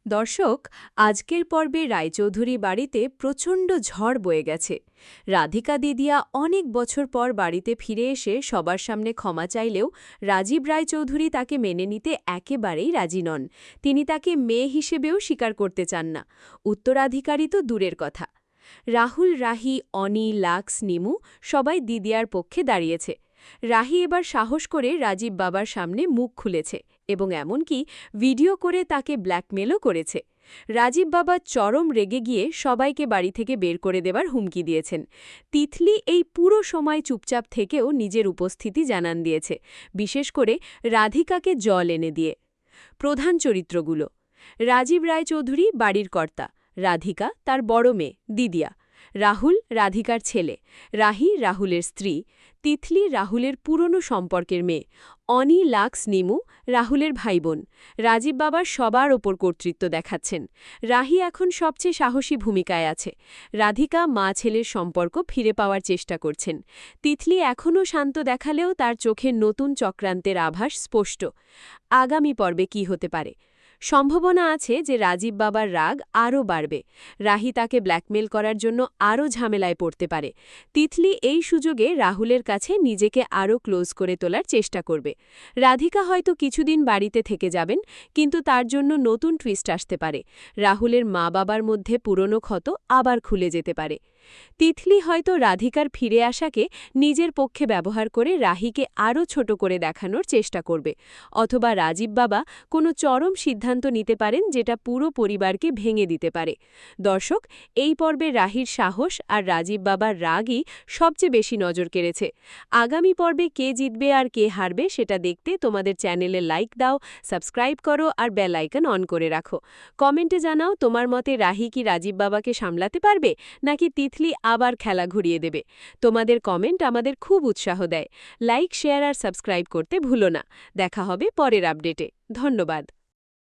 দর্শক, আজকের পর্বে রায়চৌধুরী বাড়িতে প্রচণ্ড ঝড় বয়ে গেছে। রাধিকা দিদিয়া অনেক বছর পর বাড়িতে ফিরে এসে সবার সামনে ক্ষমা চাইলেও রাজীব রায়চৌধুরী তাকে মেনে নিতে একেবারেই রাজি নন। তিনি তাকে মেয়ে হিসেবেও স্বীকার করতে চান না, উত্তরাধিকারী তো দূরের কথা। রাহুল, রাহি, অনি, লাক্স, নিমু সবাই দিদিয়ার পক্ষে দাঁড়িয়েছে। রাহি এবার সাহস করে রাজীব বাবার সামনে মুখ খুলেছে এবং এমনকি ভিডিও করে তাকে ব্ল্যাকমেলও করেছে। রাজীব বাবা চরম রেগে গিয়ে সবাইকে বাড়ি থেকে বের করে দেবার হুমকি দিয়েছেন। তিতলি এই পুরো সময় চুপচাপ থেকেও নিজের উপস্থিতি জানান দিয়েছে, বিশেষ করে রাধিকাকে জল এনে দিয়ে। প্রধান চরিত্রগুলো: রাজীব রায়চৌধুরী বাড়ির কর্তা, রাধিকা তার বড় মেয়ে দিদিয়া, রাহুল রাধিকার ছেলে, রাহি রাহুলের স্ত্রী, তিতলি রাহুলের পুরনো সম্পর্কের মেয়ে, অনি, লাক্স, নিমু রাহুলের ভাইবোন। রাজীব বাবার সবার ওপর কর্তৃত্ব দেখাচ্ছেন। রাহি এখন সবচেয়ে সাহসী ভূমিকায় আছে। রাধিকা মা ছেলের সম্পর্ক ফিরে পাওয়ার চেষ্টা করছেন। তিতলি এখনও শান্ত দেখালেও তার চোখে নতুন চক্রান্তের আভাস স্পষ্ট। আগামী পর্বে কি হতে পারে? সম্ভাবনা আছে যে রাজীব বাবার রাগ আরও বাড়বে। রাহি তাকে ব্ল্যাকমেল করার জন্য আরও ঝামেলায় পড়তে পারে। তিতলি এই সুযোগে রাহুলের কাছে নিজেকে আরও ক্লোজ করে তোলার চেষ্টা করবে। রাধিকা হয়তো কিছুদিন বাড়িতে থেকে যাবেন, কিন্তু তার জন্য নতুন টুইস্ট আসতে পারে। রাহুলের মা বাবার মধ্যে পুরনো ক্ষত আবার খুলে যেতে পারে। তিতলি হয়তো রাধিকার ফিরে আসাকে নিজের পক্ষে ব্যবহার করে রাহিকে আরও ছোট করে দেখানোর চেষ্টা করবে, অথবা রাজীব বাবা কোনো চরম সিদ্ধান্ত নিতে পারেন যেটা পুরো পরিবারকে ভেঙে দিতে পারে। দর্শক, এই পর্বে রাহির সাহস আর রাজীব বাবার রাগই সবচেয়ে বেশি নজর কেড়েছে। আগামী পর্বে কে জিতবে আর কে হারবে সেটা দেখতে তোমাদের চ্যানেলে লাইক দাও, সাবস্ক্রাইব করো আর বেল আইকন অন করে রাখো। কমেন্টে জানাও তোমার মতে রাহি কি রাজীব বাবাকে সামলাতে পারবে, নাকি তিতলি আবার খেলা ঘুরিয়ে দেবে। তোমাদের কমেন্ট আমাদের খুব উৎসাহ দেয়। লাইক, শেয়ার আর সাবস্ক্রাইব করতে ভুলো না। দেখা হবে পরের আপডেটে। ধন্যবাদ।